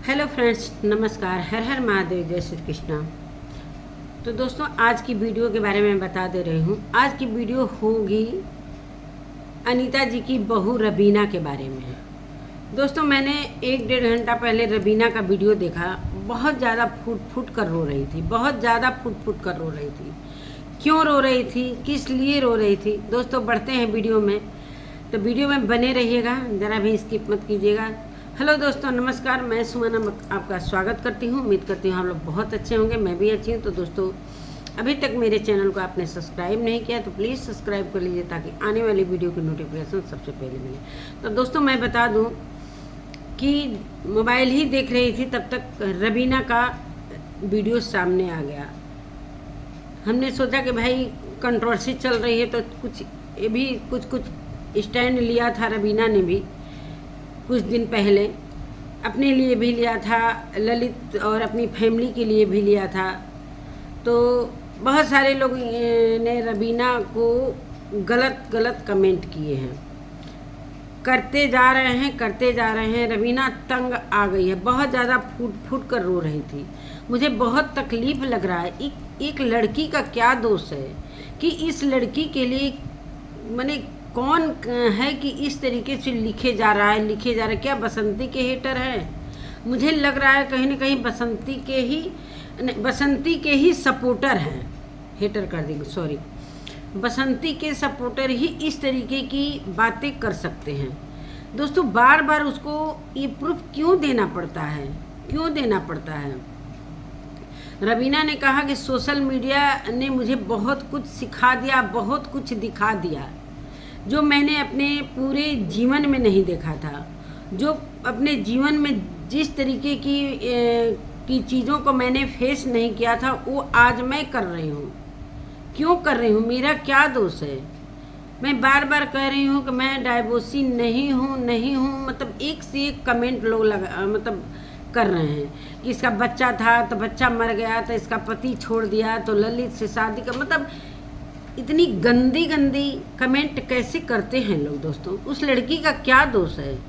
Hello friends, नमस्कार। हर हर महादेव, जय श्री कृष्णा। तो दोस्तों, आज की वीडियो के बारे में बता दे रही हूँ। आज की वीडियो होगी अनीता जी की बहू रबीना के बारे में। दोस्तों, मैंने 1-1.5 घंटा पहले रबीना का वीडियो देखा। बहुत ज़्यादा फूट फूट कर रो रही थी, बहुत ज़्यादा फूट फूट कर रो रही थी। क्यों रो रही थी, किस लिए रो रही थी? दोस्तों, बढ़ते हैं वीडियो में, तो वीडियो में बने रहिएगा, ज़रा भी स्किप मत कीजिएगा। हेलो दोस्तों, नमस्कार। मैं सुमन आपका स्वागत करती हूँ। उम्मीद करती हूँ आप लोग बहुत अच्छे होंगे, मैं भी अच्छी हूँ। तो दोस्तों, अभी तक मेरे चैनल को आपने सब्सक्राइब नहीं किया तो प्लीज़ सब्सक्राइब कर लीजिए, ताकि आने वाली वीडियो की नोटिफिकेशन सबसे पहले मिले। तो दोस्तों, मैं बता दूँ कि मोबाइल ही देख रही थी, तब तक रबीना का वीडियो सामने आ गया। हमने सोचा कि भाई कंट्रोवर्सी चल रही है, तो कुछ स्टैंड लिया था रबीना ने भी। कुछ दिन पहले अपने लिए भी लिया था, ललित और अपनी फैमिली के लिए भी लिया था। तो बहुत सारे लोग ने रबीना को गलत कमेंट किए हैं, करते जा रहे हैं। रबीना तंग आ गई है, बहुत ज़्यादा फूट फूट कर रो रही थी। मुझे बहुत तकलीफ़ लग रहा है। एक लड़की का क्या दोष है कि इस लड़की के लिए मैंने कौन है कि इस तरीके से लिखे जा रहा है। क्या बसंती के हेटर हैं? मुझे लग रहा है कहीं ना कहीं बसंती के ही सपोर्टर हैं। हेटर कर देंगे, सॉरी, बसंती के सपोर्टर ही इस तरीके की बातें कर सकते हैं। दोस्तों, बार बार उसको ये प्रूफ क्यों देना पड़ता है? रबीना ने कहा कि सोशल मीडिया ने मुझे बहुत कुछ सिखा दिया, बहुत कुछ दिखा दिया, जो मैंने अपने पूरे जीवन में नहीं देखा था। जो अपने जीवन में जिस तरीके की चीज़ों को मैंने फेस नहीं किया था, वो आज मैं कर रही हूँ। क्यों कर रही हूँ? मेरा क्या दोष है? मैं बार बार कह रही हूँ कि मैं डाइवोर्सी नहीं हूँ। मतलब एक से एक कमेंट लोग कर रहे हैं कि इसका बच्चा था तो बच्चा मर गया, तो इसका पति छोड़ दिया, तो ललित से शादी का, मतलब इतनी गंदी कमेंट कैसे करते हैं लोग। दोस्तों, उस लड़की का क्या दोष है?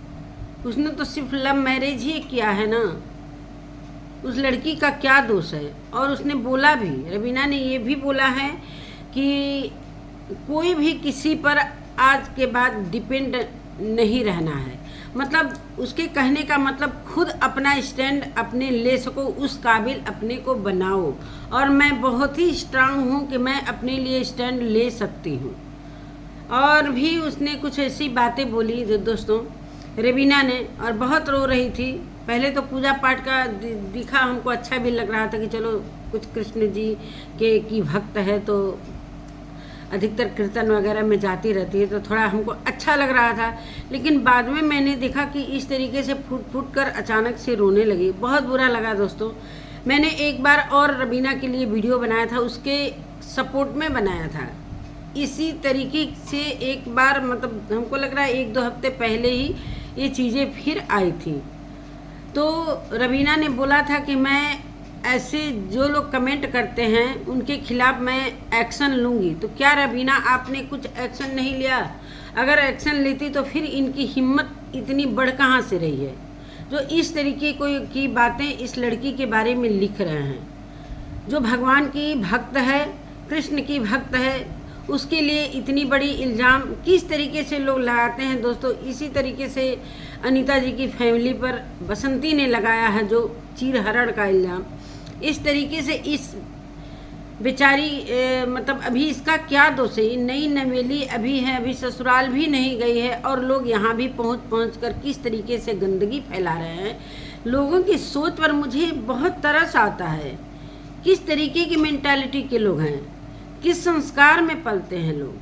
उसने तो सिर्फ लव मैरिज ही किया है ना। उस लड़की का क्या दोष है? और उसने बोला भी, रबीना ने ये भी बोला है कि कोई भी किसी पर आज के बाद डिपेंड नहीं रहना है। मतलब उसके कहने का मतलब खुद अपना स्टैंड अपने ले सको, उस काबिल अपने को बनाओ। और मैं बहुत ही स्ट्रांग हूँ कि मैं अपने लिए स्टैंड ले सकती हूँ। और भी उसने कुछ ऐसी बातें बोली जो दोस्तों रबीना ने, और बहुत रो रही थी। पहले तो पूजा पाठ का दिखा, हमको अच्छा भी लग रहा था कि चलो कुछ कृष्ण जी की भक्त है, तो अधिकतर कीर्तन वगैरह में जाती रहती है, तो थोड़ा हमको अच्छा लग रहा था। लेकिन बाद में मैंने देखा कि इस तरीके से फूट फूट कर अचानक से रोने लगी। बहुत बुरा लगा दोस्तों। मैंने एक बार और रबीना के लिए वीडियो बनाया था, उसके सपोर्ट में बनाया था। इसी तरीके से एक बार, मतलब हमको लग रहा है 1-2 हफ्ते पहले ही ये चीज़ें फिर आई थी। तो रबीना ने बोला था कि मैं ऐसे जो लोग कमेंट करते हैं उनके खिलाफ मैं एक्शन लूँगी। तो क्या रबीना, आपने कुछ एक्शन नहीं लिया? अगर एक्शन लेती तो फिर इनकी हिम्मत इतनी बढ़ कहाँ से रही है, जो इस तरीके की बातें इस लड़की के बारे में लिख रहे हैं? जो भगवान की भक्त है, कृष्ण की भक्त है, उसके लिए इतनी बड़ी इल्ज़ाम किस तरीके से लोग लगाते हैं? दोस्तों, इसी तरीके से अनीता जी की फैमिली पर बसंती ने लगाया है जो चीरहरण का इल्ज़ाम। इस तरीके से इस बेचारी मतलब अभी इसका क्या दोष है? नई नवेली अभी है, अभी ससुराल भी नहीं गई है, और लोग यहाँ भी पहुँच कर किस तरीके से गंदगी फैला रहे हैं। लोगों की सोच पर मुझे बहुत तरस आता है। किस तरीके की मेंटालिटी के लोग हैं, किस संस्कार में पलते हैं लोग,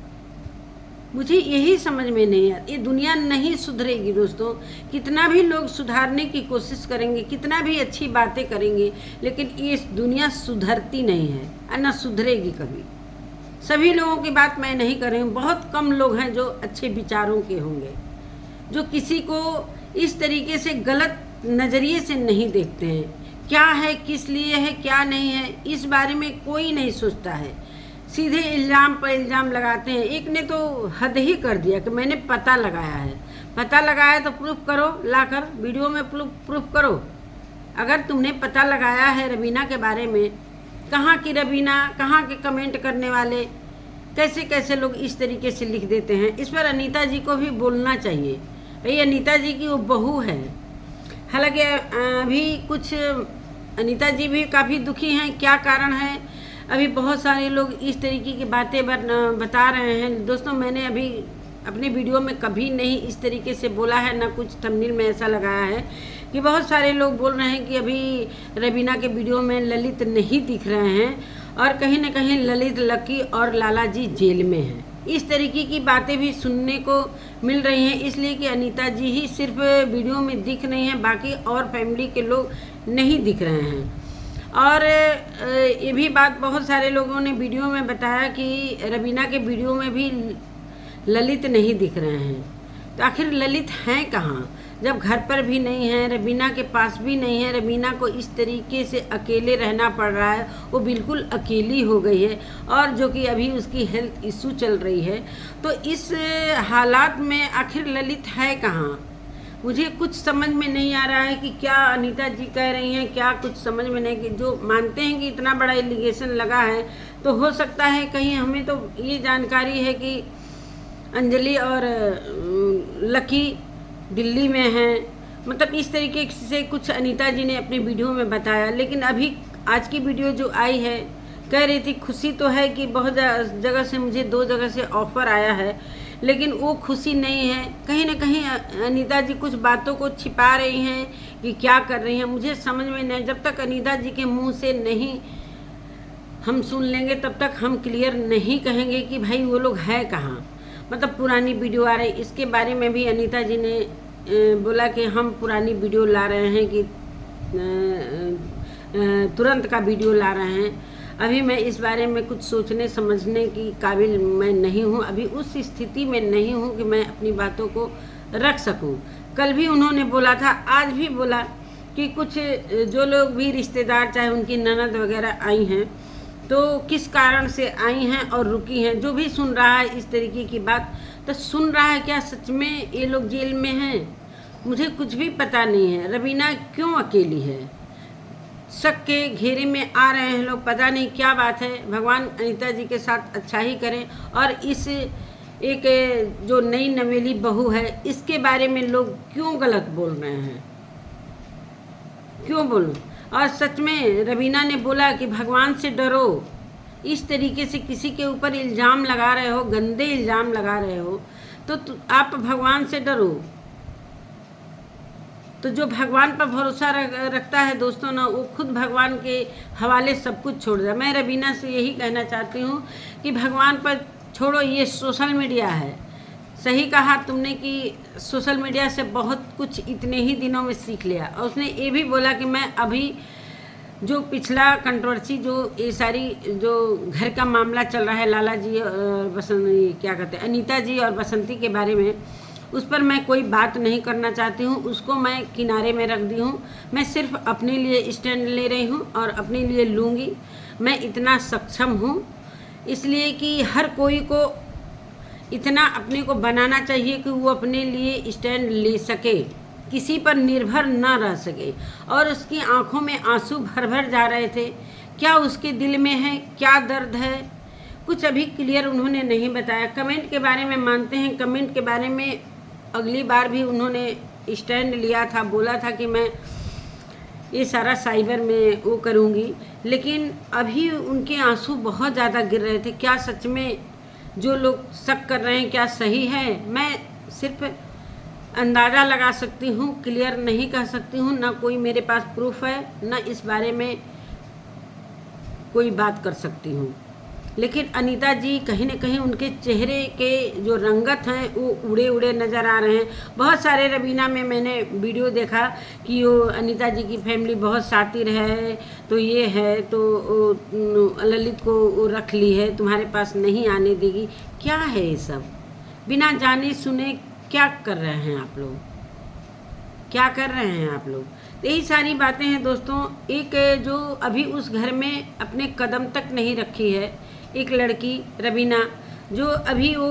मुझे यही समझ में नहीं आता। ये दुनिया नहीं सुधरेगी दोस्तों। कितना भी लोग सुधारने की कोशिश करेंगे, कितना भी अच्छी बातें करेंगे, लेकिन ये दुनिया सुधरती नहीं है और न सुधरेगी कभी। सभी लोगों की बात मैं नहीं कर रही हूँ। बहुत कम लोग हैं जो अच्छे विचारों के होंगे, जो किसी को इस तरीके से गलत नज़रिए से नहीं देखते हैं। क्या है, किस लिए है, क्या नहीं है, इस बारे में कोई नहीं सोचता है। सीधे इल्ज़ाम पर इल्ज़ाम लगाते हैं। एक ने तो हद ही कर दिया कि मैंने पता लगाया है। पता लगाया तो प्रूफ करो, लाकर वीडियो में प्रूफ करो। अगर तुमने पता लगाया है रवीना के बारे में, कहाँ की रवीना, कहाँ के कमेंट करने वाले, कैसे कैसे लोग इस तरीके से लिख देते हैं, इस पर अनीता जी को भी बोलना चाहिए। भाई अनीता जी की वो बहू है। हालांकि अभी कुछ अनीता जी भी काफ़ी दुखी हैं, क्या कारण है अभी बहुत सारे लोग इस तरीके की बातें बता रहे हैं। दोस्तों मैंने अभी अपने वीडियो में कभी नहीं इस तरीके से बोला है, ना कुछ थंबनेल में ऐसा लगाया है कि बहुत सारे लोग बोल रहे हैं कि अभी रवीना के वीडियो में ललित नहीं दिख रहे हैं और कहीं ना कहीं ललित, लकी और लाला जी जेल में हैं। इस तरीके की बातें भी सुनने को मिल रही हैं, इसलिए कि अनीता जी ही सिर्फ वीडियो में दिख रही हैं, बाकी और फैमिली के लोग नहीं दिख रहे हैं। और ये भी बात बहुत सारे लोगों ने वीडियो में बताया कि रवीना के वीडियो में भी ललित नहीं दिख रहे हैं। तो आखिर ललित हैं कहाँ, जब घर पर भी नहीं है, रवीना के पास भी नहीं है, रवीना को इस तरीके से अकेले रहना पड़ रहा है, वो बिल्कुल अकेली हो गई है और जो कि अभी उसकी हेल्थ इशू चल रही है। तो इस हालात में आखिर ललित है कहाँ, मुझे कुछ समझ में नहीं आ रहा है कि क्या अनीता जी कह रही हैं, क्या कुछ समझ में नहीं। कि जो मानते हैं कि इतना बड़ा एलिगेशन लगा है, तो हो सकता है कहीं हमें तो ये जानकारी है कि अंजलि और लकी दिल्ली में हैं, मतलब इस तरीके से कुछ अनीता जी ने अपनी वीडियो में बताया। लेकिन अभी आज की वीडियो जो आई है, कह रही थी खुशी तो है कि बहुत जगह से मुझे 2 जगह से ऑफ़र आया है, लेकिन वो खुशी नहीं है। कहीं ना कहीं अनीता जी कुछ बातों को छिपा रही हैं कि क्या कर रही हैं, मुझे समझ में नहीं। जब तक अनीता जी के मुंह से नहीं हम सुन लेंगे तब तक हम क्लियर नहीं कहेंगे कि भाई वो लोग है कहाँ। मतलब पुरानी वीडियो आ रही, इसके बारे में भी अनीता जी ने बोला कि हम पुरानी वीडियो ला रहे हैं, कि तुरंत का वीडियो ला रहे हैं। अभी मैं इस बारे में कुछ सोचने समझने की काबिल मैं नहीं हूँ, अभी उस स्थिति में नहीं हूँ कि मैं अपनी बातों को रख सकूँ। कल भी उन्होंने बोला था, आज भी बोला कि कुछ जो लोग भी रिश्तेदार, चाहे उनकी ननद वगैरह आई हैं, तो किस कारण से आई हैं और रुकी हैं। जो भी सुन रहा है इस तरीके की बात, तो सुन रहा है क्या सच में ये लोग जेल में हैं, मुझे कुछ भी पता नहीं है। रवीना क्यों अकेली है, शक के घेरे में आ रहे हैं लोग, पता नहीं क्या बात है। भगवान अनीता जी के साथ अच्छा ही करें। और इस एक जो नई नवेली बहू है, इसके बारे में लोग क्यों गलत बोल रहे हैं, क्यों बोलूं। और सच में रवीना ने बोला कि भगवान से डरो, इस तरीके से किसी के ऊपर इल्ज़ाम लगा रहे हो, गंदे इल्ज़ाम लगा रहे हो, तो आप भगवान से डरो। तो जो भगवान पर भरोसा रखता है दोस्तों ना, वो खुद भगवान के हवाले सब कुछ छोड़ दे। मैं रवीना से यही कहना चाहती हूँ कि भगवान पर छोड़ो, ये सोशल मीडिया है। सही कहा तुमने कि सोशल मीडिया से बहुत कुछ इतने ही दिनों में सीख लिया। और उसने ये भी बोला कि मैं अभी जो पिछला कंट्रोवर्सी, जो ये सारी जो घर का मामला चल रहा है लाला जी और क्या कहते हैं अनीता जी और बसंती के बारे में, उस पर मैं कोई बात नहीं करना चाहती हूँ, उसको मैं किनारे में रख दी हूँ। मैं सिर्फ अपने लिए स्टैंड ले रही हूँ और अपने लिए लूँगी। मैं इतना सक्षम हूँ, इसलिए कि हर कोई को इतना अपने को बनाना चाहिए कि वो अपने लिए स्टैंड ले सके, किसी पर निर्भर ना रह सके। और उसकी आंखों में आंसू भर भर जा रहे थे। क्या उसके दिल में है, क्या दर्द है, कुछ अभी क्लियर उन्होंने नहीं बताया। कमेंट के बारे में मानते हैं, कमेंट के बारे में अगली बार भी उन्होंने स्टैंड लिया था, बोला था कि मैं ये सारा साइबर में वो करूँगी, लेकिन अभी उनके आंसू बहुत ज़्यादा गिर रहे थे। क्या सच में जो लोग शक कर रहे हैं क्या सही है, मैं सिर्फ अंदाज़ा लगा सकती हूँ, क्लियर नहीं कह सकती हूँ। ना कोई मेरे पास प्रूफ है, ना इस बारे में कोई बात कर सकती हूँ। लेकिन अनीता जी कहीं ना कहीं उनके चेहरे के जो रंगत हैं वो उड़े उड़े नज़र आ रहे हैं। बहुत सारे रवीना में मैंने वीडियो देखा कि वो अनीता जी की फैमिली बहुत शातिर है, तो ये है, तो ललित को वो रख ली है, तुम्हारे पास नहीं आने देगी। क्या है ये सब, बिना जाने सुने क्या कर रहे हैं आप लोग, क्या कर रहे हैं आप लोग। यही सारी बातें हैं दोस्तों। एक जो अभी उस घर में अपने कदम तक नहीं रखी है, एक लड़की रवीना, जो अभी वो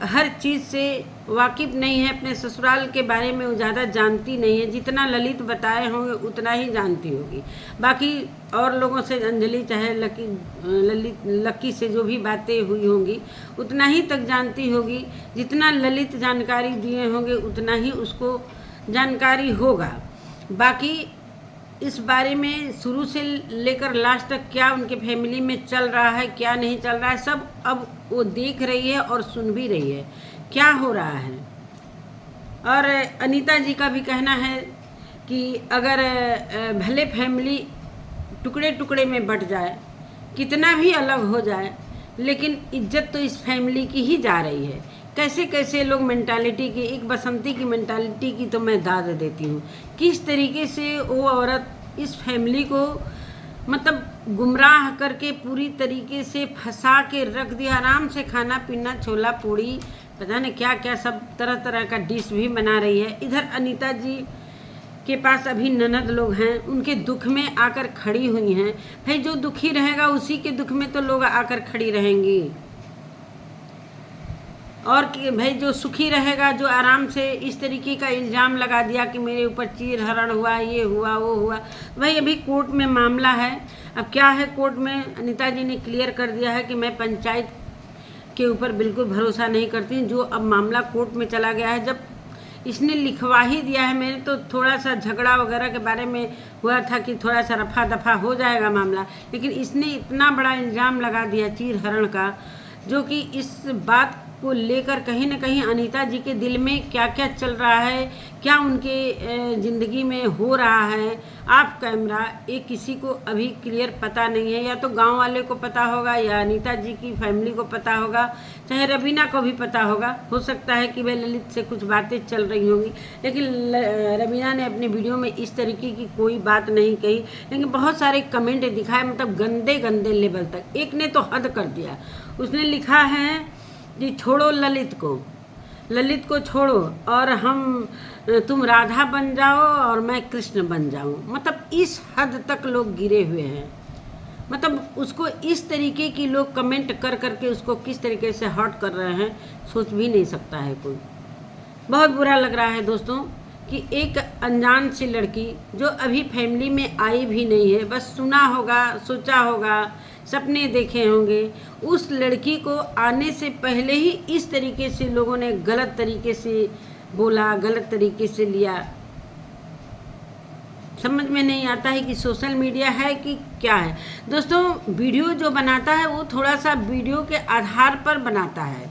हर चीज़ से वाकिफ़ नहीं है, अपने ससुराल के बारे में वो ज़्यादा जानती नहीं है। जितना ललित बताए होंगे उतना ही जानती होगी। बाकी और लोगों से, अंजलि चाहे लक्की से जो भी बातें हुई होंगी उतना ही तक जानती होगी। जितना ललित जानकारी दिए होंगे उतना ही उसको जानकारी होगा। बाकी इस बारे में शुरू से लेकर लास्ट तक क्या उनके फैमिली में चल रहा है, क्या नहीं चल रहा है, सब अब वो देख रही है और सुन भी रही है क्या हो रहा है। और अनीता जी का भी कहना है कि अगर भले फैमिली टुकड़े टुकड़े में बट जाए, कितना भी अलग हो जाए, लेकिन इज्जत तो इस फैमिली की ही जा रही है। कैसे कैसे लोग मेंटालिटी की, एक बसंती की मेंटालिटी की तो मैं दाद देती हूँ। किस तरीके से वो औरत इस फैमिली को मतलब गुमराह करके पूरी तरीके से फंसा के रख दिया। आराम से खाना पीना, छोला पूड़ी, पता नहीं क्या क्या सब तरह तरह का डिश भी बना रही है। इधर अनीता जी के पास अभी ननद लोग हैं, उनके दुख में आकर खड़ी हुई हैं। भाई जो दुखी रहेगा उसी के दुख में तो लोग आकर खड़ी रहेंगी। और भाई जो सुखी रहेगा, जो आराम से इस तरीके का इल्ज़ाम लगा दिया कि मेरे ऊपर चीर हरण हुआ, ये हुआ, वो हुआ। भाई अभी कोर्ट में मामला है। अब क्या है, कोर्ट में अनीता जी ने क्लियर कर दिया है कि मैं पंचायत के ऊपर बिल्कुल भरोसा नहीं करती। जो अब मामला कोर्ट में चला गया है, जब इसने लिखवा ही दिया है, मैंने तो थोड़ा सा झगड़ा वगैरह के बारे में हुआ था कि थोड़ा सा रफा दफा हो जाएगा मामला, लेकिन इसने इतना बड़ा इल्ज़ाम लगा दिया चीर हरण का, जो कि इस बात को लेकर कहीं ना कहीं अनीता जी के दिल में क्या क्या चल रहा है, क्या उनके ज़िंदगी में हो रहा है, आप कैमरा ये किसी को अभी क्लियर पता नहीं है। या तो गांव वाले को पता होगा, या अनीता जी की फैमिली को पता होगा, चाहे रवीना को भी पता होगा। हो सकता है कि वह ललित से कुछ बातें चल रही होंगी, लेकिन रवीना ने अपने वीडियो में इस तरीके की कोई बात नहीं कही। लेकिन बहुत सारे कमेंट दिखाए, मतलब गंदे गंदे लेवल तक। एक ने तो हद कर दिया, उसने लिखा है कि छोड़ो ललित को छोड़ो, और तुम राधा बन जाओ और मैं कृष्ण बन जाऊं। मतलब इस हद तक लोग गिरे हुए हैं। मतलब उसको इस तरीके की लोग कमेंट कर करके उसको किस तरीके से हर्ट कर रहे हैं, सोच भी नहीं सकता है कोई। बहुत बुरा लग रहा है दोस्तों कि एक अनजान सी लड़की जो अभी फैमिली में आई भी नहीं है, बस सुना होगा, सोचा होगा, सपने देखे होंगे, उस लड़की को आने से पहले ही इस तरीके से लोगों ने गलत तरीके से बोला, गलत तरीके से लिया। समझ में नहीं आता है कि सोशल मीडिया है कि क्या है। दोस्तों वीडियो जो बनाता है वो थोड़ा सा वीडियो के आधार पर बनाता है।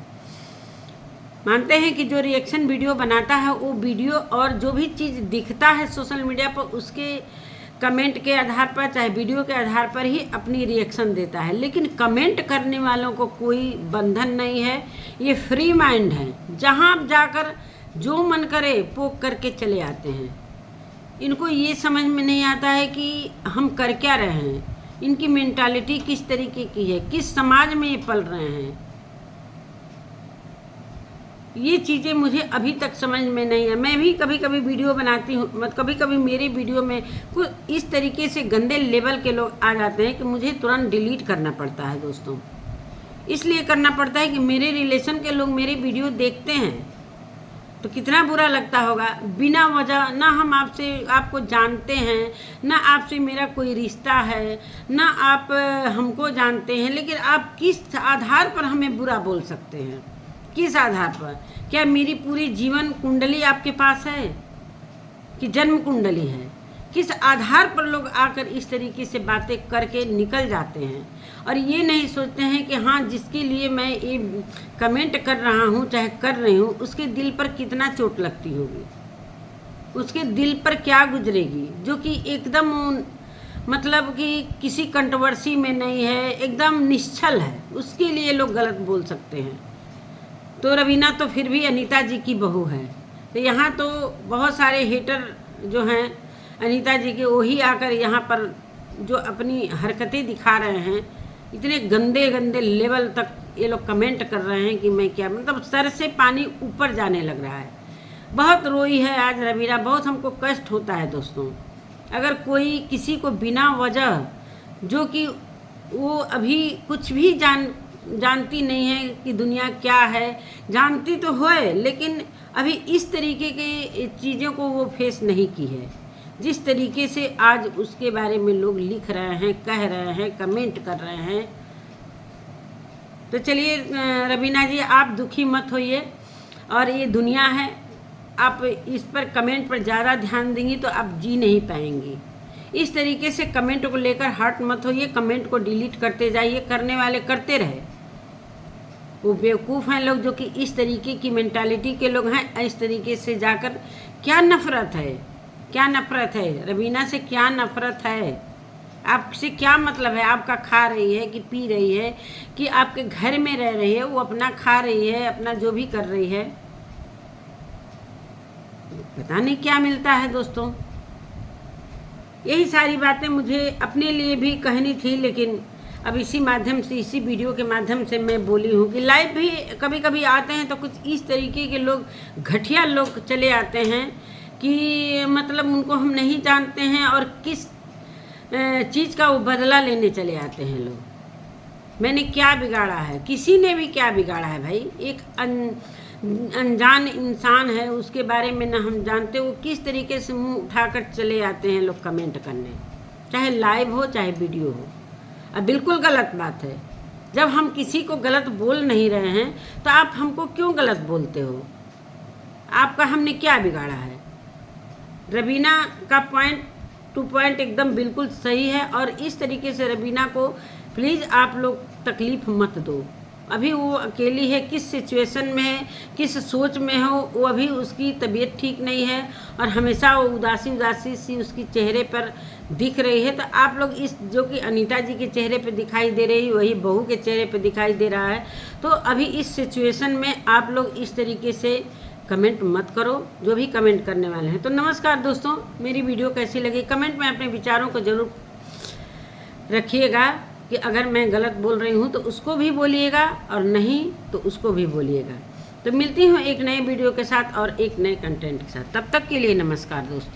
मानते हैं कि जो रिएक्शन वीडियो बनाता है वो वीडियो और जो भी चीज़ दिखता है सोशल मीडिया पर उसके कमेंट के आधार पर, चाहे वीडियो के आधार पर ही अपनी रिएक्शन देता है। लेकिन कमेंट करने वालों को कोई बंधन नहीं है, ये फ्री माइंड है, जहाँ आप जाकर जो मन करे पोक करके चले आते हैं। इनको ये समझ में नहीं आता है कि हम कर क्या रहे हैं, इनकी मेंटालिटी किस तरीके की है, किस समाज में ये पल रहे हैं। ये चीज़ें मुझे अभी तक समझ में नहीं है। मैं भी कभी कभी वीडियो बनाती हूँ, मतलब कभी कभी मेरी वीडियो में कुछ इस तरीके से गंदे लेवल के लोग आ जाते हैं कि मुझे तुरंत डिलीट करना पड़ता है दोस्तों। इसलिए करना पड़ता है कि मेरे रिलेशन के लोग मेरी वीडियो देखते हैं तो कितना बुरा लगता होगा। बिना वजह ना हम आपको जानते हैं, ना आपसे मेरा कोई रिश्ता है, ना आप हमको जानते हैं, लेकिन आप किस आधार पर हमें बुरा बोल सकते हैं, किस आधार पर? क्या मेरी पूरी जीवन कुंडली आपके पास है कि जन्म कुंडली है? किस आधार पर लोग आकर इस तरीके से बातें करके निकल जाते हैं और ये नहीं सोचते हैं कि हाँ, जिसके लिए मैं ये कमेंट कर रहा हूँ, चाहे कर रही हूँ, उसके दिल पर कितना चोट लगती होगी, उसके दिल पर क्या गुजरेगी, जो कि एकदम मतलब कि किसी कंट्रोवर्सी में नहीं है, एकदम निश्चल है, उसके लिए लोग गलत बोल सकते हैं। तो रवीना तो फिर भी अनीता जी की बहू है, तो यहाँ तो बहुत सारे हेटर जो हैं अनीता जी के, वही आकर यहाँ पर जो अपनी हरकतें दिखा रहे हैं, इतने गंदे गंदे लेवल तक ये लोग कमेंट कर रहे हैं कि मैं क्या, मतलब सर से पानी ऊपर जाने लग रहा है। बहुत रोई है आज रवीना, बहुत हमको कष्ट होता है दोस्तों। अगर कोई किसी को बिना वजह, जो कि वो अभी कुछ भी जानती नहीं है कि दुनिया क्या है, जानती तो है लेकिन अभी इस तरीके के चीज़ों को वो फेस नहीं की है जिस तरीके से आज उसके बारे में लोग लिख रहे हैं, कह रहे हैं, कमेंट कर रहे हैं। तो चलिए रवीना जी, आप दुखी मत होइए, और ये दुनिया है, आप इस पर कमेंट पर ज़्यादा ध्यान देंगी तो आप जी नहीं पाएंगी। इस तरीके से कमेंट को लेकर हर्ट मत होइए, कमेंट को डिलीट करते जाइए, करने वाले करते रहे। वो बेवकूफ़ हैं लोग जो कि इस तरीके की मेंटालिटी के लोग हैं। इस तरीके से जाकर क्या नफ़रत है, क्या नफ़रत है रवीना से, क्या नफ़रत है आपसे, क्या मतलब है? आपका खा रही है कि पी रही है कि आपके घर में रह रही है, वो अपना खा रही है, अपना जो भी कर रही है, पता नहीं क्या मिलता है दोस्तों। यही सारी बातें मुझे अपने लिए भी कहनी थी, लेकिन अब इसी माध्यम से, इसी वीडियो के माध्यम से मैं बोली हूँ कि लाइव भी कभी कभी आते हैं तो कुछ इस तरीके के लोग, घटिया लोग चले आते हैं कि मतलब उनको हम नहीं जानते हैं और किस चीज़ का वो बदला लेने चले आते हैं लोग। मैंने क्या बिगाड़ा है? किसी ने भी क्या बिगाड़ा है भाई? एक अनजान इंसान है, उसके बारे में ना हम जानते, वो किस तरीके से मुंह उठाकर चले आते हैं लोग कमेंट करने, चाहे लाइव हो चाहे वीडियो हो। अब बिल्कुल गलत बात है। जब हम किसी को गलत बोल नहीं रहे हैं तो आप हमको क्यों गलत बोलते हो? आपका हमने क्या बिगाड़ा है? रवीना का पॉइंट टू पॉइंट एकदम बिल्कुल सही है, और इस तरीके से रवीना को प्लीज़ आप लोग तकलीफ़ मत दो। अभी वो अकेली है, किस सिचुएशन में है, किस सोच में हो, वो अभी उसकी तबीयत ठीक नहीं है और हमेशा वो उदासी उदासी सी उसकी चेहरे पर दिख रही है। तो आप लोग इस जो कि अनीता जी के चेहरे पे दिखाई दे रही, वही बहू के चेहरे पे दिखाई दे रहा है। तो अभी इस सिचुएशन में आप लोग इस तरीके से कमेंट मत करो, जो भी कमेंट करने वाले हैं। तो नमस्कार दोस्तों, मेरी वीडियो कैसी लगी कमेंट में अपने विचारों को ज़रूर रखिएगा कि अगर मैं गलत बोल रही हूँ तो उसको भी बोलिएगा और नहीं तो उसको भी बोलिएगा। तो मिलती हूँ एक नए वीडियो के साथ और एक नए कंटेंट के साथ। तब तक के लिए नमस्कार दोस्तों।